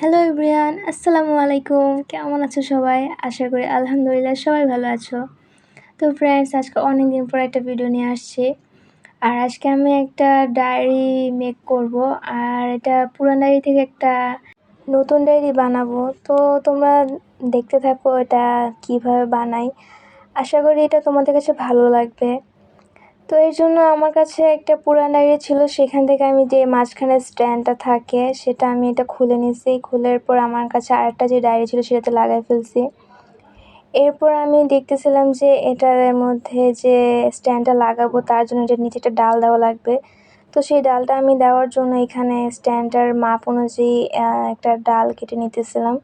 Hello everyone, আসসালামু আলাইকুম। কেমন আছো সবাই? আশা করি আলহামদুলিল্লাহ সবাই ভালো আছো। তো ফ্রেন্ডস, আজকে অনেক দিন পর একটা ভিডিও নিয়ে আসছি। আর আজকে আমি একটা ডায়েরি মেক করব। আর এটা পুরান ডায়েরি থেকে একটা নতুন ডায়েরি বানাবো। তো তোমরা দেখতে থাকো এটা কিভাবে বানাই। আশা করি এটা তোমাদের কাছে ভালো লাগবে। তো এর জন্য আমার কাছে একটা পুরান ডায়েরি ছিল, সেখান থেকে আমি যে মাঝখানে স্ট্যান্ডটা থাকে সেটা আমি এটা খুলে নিয়েছি। খুলের পর আমার কাছে আরেকটা যে ডায়েরি ছিল সেটাতে লাগাই ফেলছি। এরপর আমি দেখতেছিলাম যে এটার মধ্যে যে স্ট্যান্ডটা লাগাবো তার জন্য এটার নিচে একটা ডাল দেওয়া লাগবে। তো সেই ডালটা আমি দেওয়ার জন্য এখানে স্ট্যান্ডটার মাপ অনুযায়ী একটা ডাল কেটে নিতেছিলাম।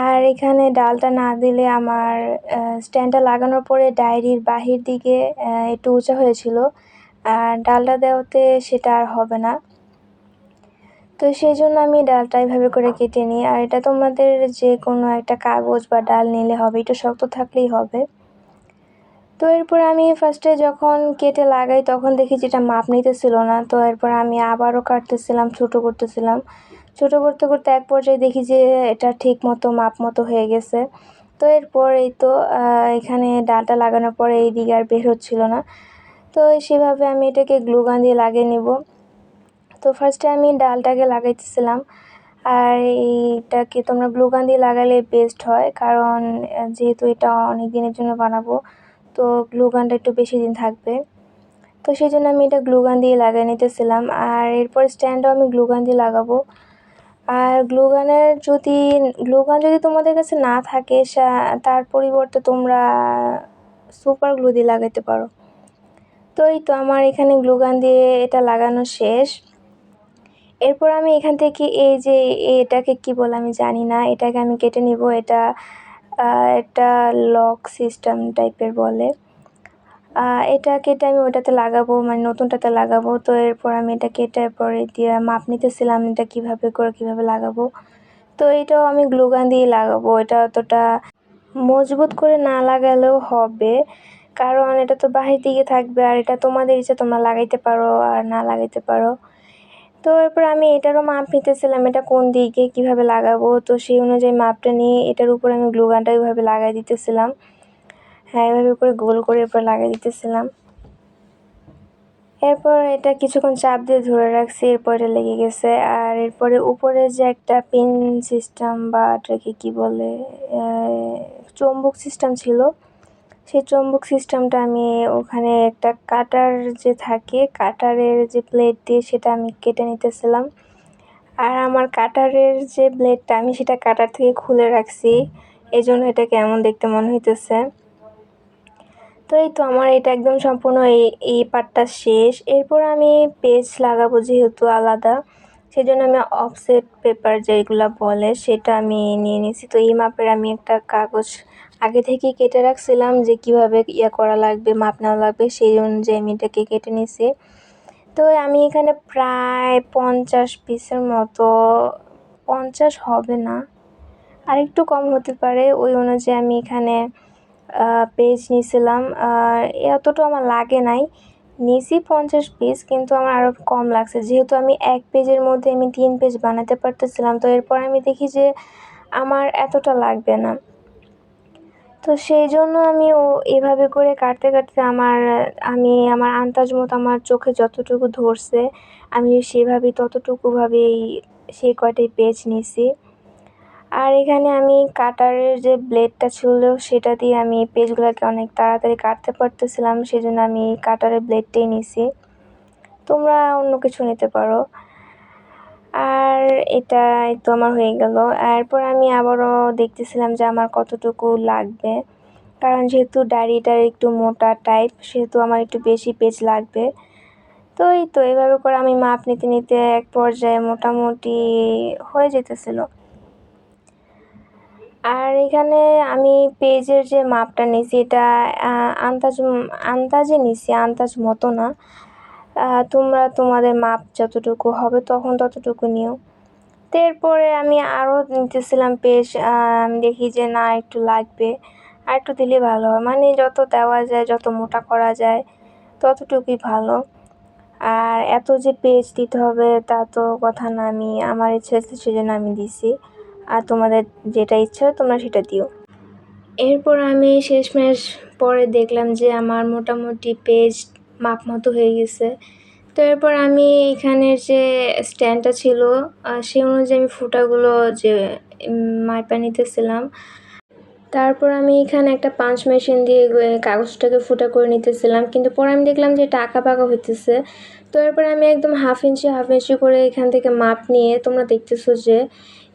আর এখানে ডালটা না দিলে আমার স্ট্যান্ডটা লাগানোর পরে ডায়েরির বাহির দিকে একটু উঁচা হয়েছিল, আর ডালটা দেওয়াতে সেটা আর হবে না। তো সেই জন্য আমি ডালটা এভাবে করে কেটে নিই। আর এটা তোমাদের যে কোনো একটা কাগজ বা ডাল নিলে হবে, একটু শক্ত থাকলেই হবে। তো এরপর আমি ফার্স্টে যখন কেটে লাগাই তখন দেখি যেটা মাপ নিতেছিল না। তো এরপর আমি আবারও কাটতেছিলাম, ছোটো করতেছিলাম। ছোটো করতে করতে এক পর্যায়ে দেখি যে এটা ঠিক মতো মাপ মতো হয়ে গেছে। তো এরপর এই তো এখানে ডালটা লাগানোর পরে এই দিকে আর বের হচ্ছিল না। তো সেভাবে আমি এটাকে গ্লু গান দিয়ে লাগিয়ে নিব। তো ফার্স্টে আমি ডালটাকে লাগাইতেছিলাম। আর এইটাকে তোমরা গ্লু গান দিয়ে লাগালে বেস্ট হয়, কারণ যেহেতু এটা অনেক দিনের জন্য বানাবো, তো গ্লু গানটা একটু বেশি দিন থাকবে। তো সেই জন্য আমি এটা গ্লু গান দিয়ে লাগিয়ে নিতেছিলাম। আর এরপর স্ট্যান্ডও আমি গ্লু গান দিয়ে লাগাবো। আর গ্লু গান যদি তোমাদের কাছে না থাকে তার পরিবর্তে তোমরা সুপার গ্লু দিয়ে লাগাইতে পারো। তো এই তো আমার এখানে গ্লু গান দিয়ে এটা লাগানো শেষ। এরপর আমি এখান থেকে এই যে এটাকে কি বলে আমি জানি না, এটাকে আমি কেটে নিব। এটা একটা লক সিস্টেম টাইপের বলে। এটা কেটে আমি ওটাতে লাগাবো, মানে নতুনটাতে লাগাবো। তো এরপর আমি এটা কেটে পরে দিয়ে মাপ নিতেছিলাম এটা কিভাবে লাগাবো। তো এটাও আমি গ্লু গান দিয়ে লাগাবো। এটা অতটা মজবুত করে না লাগালেও হবে, কারণ এটা তো বাহির দিকে থাকবে। আর এটা তোমাদের ইচ্ছা, তোমরা লাগাইতে পারো আর না লাগাইতে পারো। তো এরপর আমি এটারও মাপ নিতেছিলাম, এটা কোন দিকে কিভাবে লাগাবো। তো সেই অনুযায়ী মাপটা নিয়ে এটার উপর আমি গ্লু গানটা ওইভাবে লাগাই দিতেছিলাম। হ্যাঁ, এভাবে করে গোল করে এরপর লাগিয়ে দিতেছিলাম। এরপর এটা কিছুক্ষণ চাপ দিয়ে ধরে রাখছি, এরপর এটা লেগে গেছে। আর এরপরে উপরে যে একটা পিন সিস্টেম বা এটাকে কি বলে, চুম্বক সিস্টেম ছিল, সেই চুম্বক সিস্টেমটা আমি ওখানে একটা কাটার যে থাকে, কাটারের যে প্লেট দিয়ে সেটা আমি কেটে নিতেছিলাম। আর আমার কাটারের যে ব্লেডটা আমি সেটা কাটার থেকে খুলে রাখছি, এজন্য এটা কেমন দেখতে মনে হইতেছে। তো এই তো আমার এটা একদম সম্পূর্ণ এই পার্টটা শেষ। এরপর আমি পেজ লাগাবো যেহেতু আলাদা, সেজন্য আমি অফসেট পেপার যেগুলো বলে সেটা আমি নিয়ে নিয়েছি। তো এই মাপের আমি একটা কাগজ আগে থেকেই কেটে রাখছিলাম যে কিভাবে করা লাগবে, মাপ নেওয়া লাগবে, সেই অনুযায়ী আমি এটাকে কেটে নিয়েছি। তো আমি এখানে প্রায় 50 পিসের মতো, 50 হবে না, আর একটু কম হতে পারে, ওই অনুযায়ী আমি এখানে পেজ নিয়েছিলাম। আর এতটা আমার লাগে নাই, নিয়েছি 50 পিস, কিন্তু আমার আরও কম লাগছে যেহেতু আমি এক পেজের মধ্যে আমি 3 পেজ বানাতে পারতেছিলাম। তো এরপর আমি দেখি যে আমার এতটা লাগবে না। তো সেই জন্য আমি এভাবে করে কাটতে কাটতে আমি আমার আন্দাজ মতো আমার চোখে যতটুকু ধরছে আমি সেভাবেই ততটুকুভাবেই সেই কয়টাই পেজ নিয়েছি। আর এখানে আমি কাটারের যে ব্লেডটা ছিল সেটা দিয়ে আমি পেজগুলোকে অনেক তাড়াতাড়ি কাটতে পারতেছিলাম, সেজন্য আমি কাটারের ব্লেডটাই নিয়েছি। তোমরা অন্য কিছু নিতে পারো। আর এই তো আমার হয়ে গেল। এরপর আমি আবারও দেখতেছিলাম যে আমার কতটুকু লাগবে, কারণ যেহেতু ডায়েরিটার একটু মোটা টাইপ সেহেতু আমার একটু বেশি পেজ লাগবে। তো এই তো এভাবে করে আমি মাপ নিতে নিতে এক পর্যায়ে মোটামুটি হয়ে যেতেছিল। আর এখানে আমি পেজের যে মাপটা নিয়েছি এটা আন্দাজে নিছি, আন্দাজ মতো না। তোমরা তোমাদের মাপ যতটুকু হবে তখন ততটুকু নিও। তো এরপরে আমি আরও নিতেছিলাম পেজ, আমি দেখি যে না একটু লাগবে, আর একটু দিলে ভালো হয়, মানে যত দেওয়া যায়, যত মোটা করা যায় ততটুকুই ভালো। আর এত যে পেজ দিতে হবে তা তো কথা না, আমার ইচ্ছা আছে সেজন্য আমি দিছি। আর তোমাদের যেটা ইচ্ছা তোমরা সেটা দিও। এরপর আমি শেষমেশ পরে দেখলাম যে আমার মোটামুটি পেজ মাপ মতো হয়ে গেছে। তো এরপর আমি এখানের যে স্ট্যান্ডটা ছিল সেই অনুযায়ী আমি ফুটাগুলো যে মাইপা নিতেছিলাম। তারপর আমি এখানে একটা পাঞ্চ মেশিন দিয়ে কাগজটাকে ফুটা করে নিতেছিলাম, কিন্তু পরে আমি দেখলাম যে এটা আঁকা হইতেছে। তো এরপর আমি একদম হাফ ইঞ্চি করে এখান থেকে মাপ নিয়ে, তোমরা দেখতেছো যে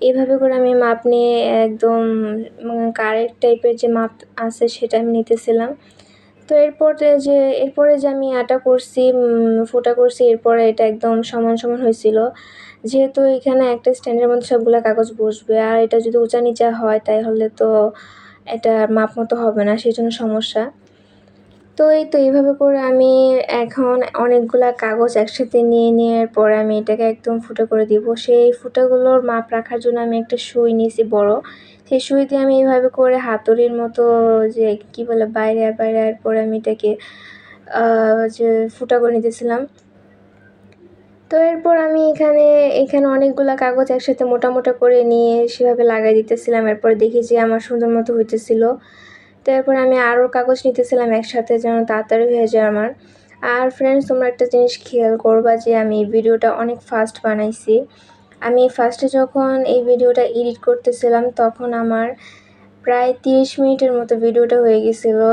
এইভাবে করে আমি মাপ নিয়ে একদম কারেক্ট টাইপের যে মাপ আছে সেটা আমি নিতেছিলাম। তো এরপরে যে আমি আটা করছি, ফোঁটা করছি, এরপরে এটা একদম সমান হয়েছিল। যেহেতু এখানে একটা স্ট্যান্ডের মধ্যে সবগুলো কাগজ বসবে, আর এটা যদি উঁচা নিচা হয় তাহলে তো এটা মাপ মতো হবে না, সেই জন্য সমস্যা। তো এইভাবে করে আমি এখন অনেকগুলা কাগজ একসাথে নিয়ে পরে আমি এটাকে একদম ফুটো করে দিব। সেই ফুটোগুলোর মাপ রাখার জন্য আমি একটা সুই নিয়েছি বড়। সেই সুই দিয়ে আমি এইভাবে করে হাতুড়ির মতো যে কি বলে বাইরে পরে আমি এটাকে যে ফুটা করে নিতেছিলাম। তো এরপর আমি এখানে অনেকগুলা কাগজ একসাথে মোটা করে নিয়ে সেভাবে লাগাই দিতেছিলাম। এরপর দেখি যে আমার সুন্দর মতো হইতেছিল। তো এরপর আমি আরও কাগজ নিতেছিলাম একসাথে, যেন তাড়াতাড়ি হয়ে যায় আমার। আর ফ্রেন্ডস, তোমরা একটা জিনিস খেয়াল করবা যে আমি ভিডিওটা অনেক ফাস্ট বানাইছি। আমি ফার্স্টে যখন এই ভিডিওটা এডিট করতেছিলাম তখন আমার প্রায় 30 মিনিটের মতো ভিডিওটা হয়ে গেছিলো।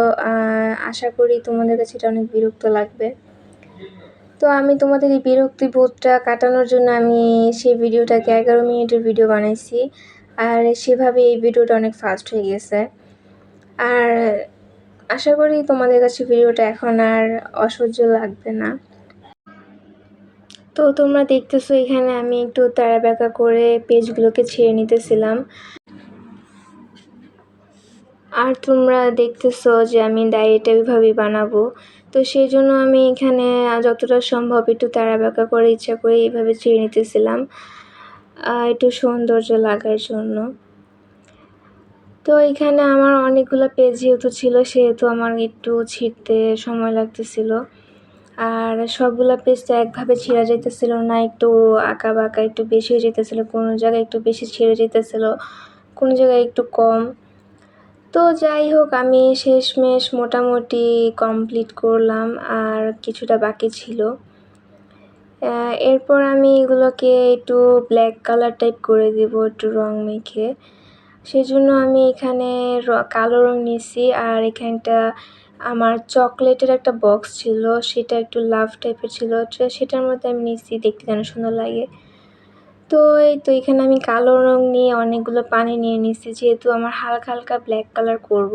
আশা করি তোমাদের কাছে এটা অনেক বিরক্ত লাগবে। তো আমি তোমাদের এই বিরক্তিবোধটা কাটানোর জন্য আমি সেই ভিডিওটাকে 11 মিনিটের ভিডিও বানাইছি। আর সেভাবে এই ভিডিওটা অনেক ফাস্ট হয়ে গেছে। আর আশা করি তোমাদের কাছে ভিডিওটা এখন আর অসহ্য লাগবে না। তো তোমরা দেখতেছো এখানে আমি একটু তাড়াবাঁকা করে পেজগুলোকে ছেড়ে নিতেছিলাম। আর তোমরা দেখতেছো যে আমি ডায়েরিটা ওইভাবেই বানাবো। তো সেই জন্য আমি এখানে যতটা সম্ভব একটু তাড়াবাঁকা করে ইচ্ছা করে এইভাবে ছেড়ে নিতেছিলাম একটু সৌন্দর্য লাগার জন্য। তো এখানে আমার অনেকগুলো পেজ যেহেতু ছিল সেহেতু আমার একটু ছিঁড়তে সময় লাগতেছিল। আর সবগুলো পেজ তো একভাবে ছিঁড়া যেতেছিল না, একটু আঁকা বাঁকা একটু বেশি হয়ে যেতেছিলো, কোনো জায়গায় একটু বেশি ছিঁড়ে যেতেছিলো, কোনো জায়গায় একটু কম। তো যাই হোক, আমি শেষমেশ মোটামুটি কমপ্লিট করলাম, আর কিছুটা বাকি ছিল। এরপর আমি এগুলোকে একটু ব্ল্যাক কালার টাইপ করে দেব একটু রং মেখে। সেই জন্য আমি এখানে কালো রং নিয়েছি। আর এখানটা আমার চকলেটের একটা বক্স ছিল, সেটা একটু লাভ টাইপের ছিল, সেটার মধ্যে আমি নিয়েছি, দেখতে যেন সুন্দর লাগে। তো এখানে আমি কালো রং নিয়ে অনেকগুলো পানি নিয়ে নিচ্ছি, যেহেতু আমার হালকা ব্ল্যাক কালার করব।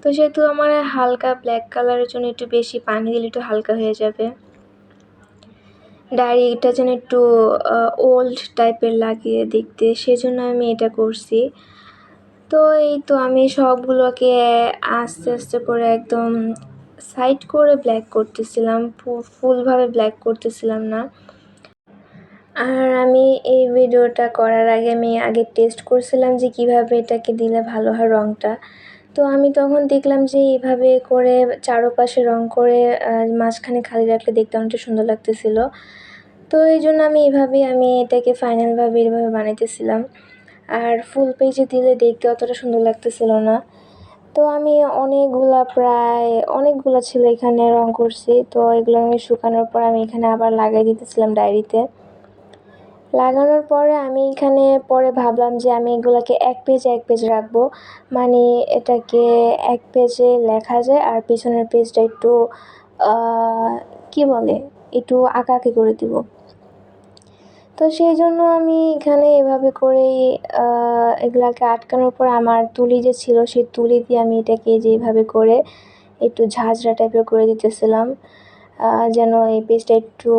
তো সেহেতু আমার হালকা ব্ল্যাক কালারের জন্য একটু বেশি পানি দিলে একটু হালকা হয়ে যাবে, ডায়েরিটা যেন একটু ওল্ড টাইপের লাগে দেখতে, সেজন্য আমি এটা করছি। তো আমি সবগুলোকে আস্তে করে একদম সাইড করে ব্ল্যাক করতেছিলাম, ফুলভাবে ব্ল্যাক করতেছিলাম না। আর আমি এই ভিডিওটা করার আগে আমি টেস্ট করছিলাম যে কিভাবে এটাকে দিলে ভালো হয় রঙটা। তো আমি তখন দেখলাম যে এইভাবে করে চারপাশে রং করে মাঝখানে খালি রাখলে দেখতে অনেকটা সুন্দর লাগতেছিল। তো এই জন্য আমি এটাকে ফাইনালভাবে এইভাবে বানাইতেছিলাম। আর ফুল পেজে দিলে দেখতে অতটা সুন্দর লাগতেছিল না। তো আমি প্রায় অনেকগুলা ছিল এখানে রং করছি। তো এগুলো আমি শুকানোর পর আমি এখানে আবার লাগাই দিতেছিলাম ডায়েরিতে। লাগানোর পরে আমি এখানে পরে ভাবলাম যে আমি এগুলোকে এক পেজ রাখবো, মানে এটাকে এক পেজে লেখা যায় আর পিছনের পেজটা একটু কি বলে একটু আঁকাআঁকি করে দিব। তো সেই জন্য আমি এখানে এভাবে করেই এগুলাকে আটকানোর পর আমার তুলি যে ছিল সেই তুলি দিয়ে আমি এটাকে যেভাবে করে একটু ঝাঁঝরা টাইপের করে দিতেছিলাম, যেন এই পেজটা একটু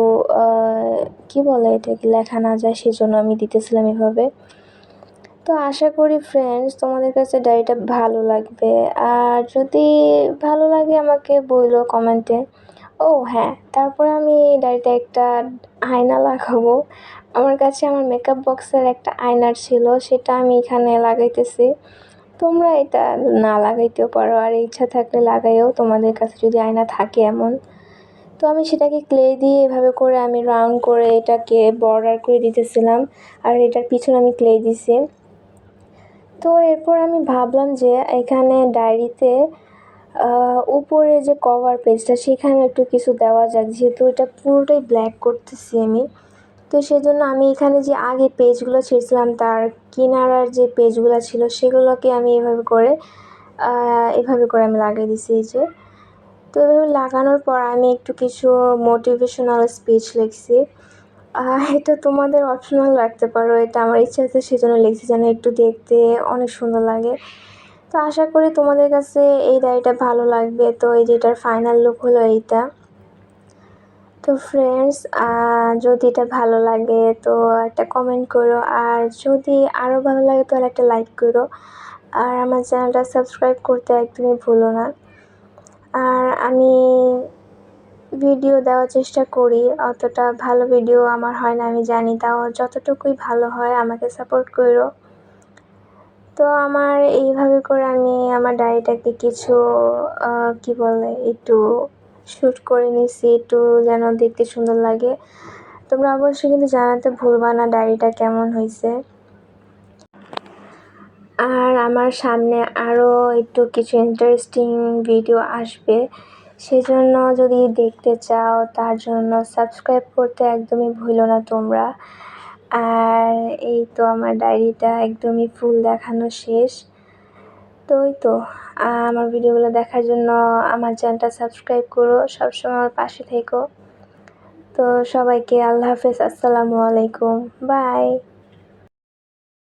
কি বলে এটাকে লেখা না যায়, সেজন্য আমি দিতেছিলাম এভাবে। তো আশা করি ফ্রেন্ডস তোমাদের কাছে ডায়েরিটা ভালো লাগবে, আর যদি ভালো লাগে আমাকে বইলো কমেন্টে। ও হ্যাঁ, তারপরে আমি ডায়েরিতে একটা আয়না লাগাবো। আমার কাছে আমার মেকআপ বক্সের একটা আয়নার ছিল, সেটা আমি এখানে লাগাইতেছি। তোমরা এটা না লাগাইতেও পারো, আর ইচ্ছা থাকলে লাগাইও, তোমাদের কাছে যদি আয়না থাকে এমন। তো আমি সেটাকে ক্লে দিয়ে এভাবে করে আমি রাউন্ড করে এটাকে বর্ডার করে দিতেছিলাম, আর এটার পিছনে আমি ক্লে দিছি। তো এরপর আমি ভাবলাম যে এখানে ডায়েরিতে উপরে যে কভার পেজটা সেখানে একটু কিছু দেওয়া যাক, যেহেতু এটা পুরোটাই ব্ল্যাক করতেছি আমি। তো সেজন্য আমি এখানে যে আগে পেজগুলো ছেড়েছিলাম তার কিনারার যে পেজগুলো ছিল সেগুলোকে আমি এভাবে করে আমি লাগিয়ে দিছি এই যে। তো এভাবে লাগানোর পর আমি একটু কিছু মোটিভেশনাল স্পিচ লিখছি। এটা তোমাদের অপশনাল রাখতে পারো, এটা আমার ইচ্ছা আছে সেজন্য লিখছি যেন একটু দেখতে অনেক সুন্দর লাগে। তো আশা করি তোমাদের কাছে এই ডায়েরিটা ভালো লাগবে। তো এই যে এটার ফাইনাল লুক হলো এইটা। তো ফ্রেন্ডস, যদি এটা ভালো লাগে তো একটা কমেন্ট করো, আর যদি আরও ভালো লাগে তাহলে একটা লাইক করো, আর আমার চ্যানেলটা সাবস্ক্রাইব করতে একদমই ভুলো না। আর আমি ভিডিও দেওয়ার চেষ্টা করি, অতটা ভালো ভিডিও আমার হয় না আমি জানি, তাও যতটুকুই ভালো হয় আমাকে সাপোর্ট করো। তো আমার এইভাবে করে আমি আমার ডায়েরিটাকে কিছু কি বলে একটু শ্যুট করে নিছি, একটু যেন দেখতে সুন্দর লাগে। তোমরা অবশ্যই কিন্তু জানাতে ভুলবা না ডায়েরিটা কেমন হয়েছে। আর আমার সামনে আরও একটু কিছু ইন্টারেস্টিং ভিডিও আসবে, সেজন্য যদি দেখতে চাও তার জন্য সাবস্ক্রাইব করতে একদমই ভুলো না তোমরা। আর এই তো আমার ডায়েরিটা একদমই ফুল দেখানো শেষ। তো ওই তো আমার ভিডিওগুলো দেখার জন্য আমার চ্যানেলটা সাবস্ক্রাইব করো, সবসময় আমার পাশে থেকো। তো সবাইকে আল্লাহ হাফেজ, আসসালামু আলাইকুম, বাই।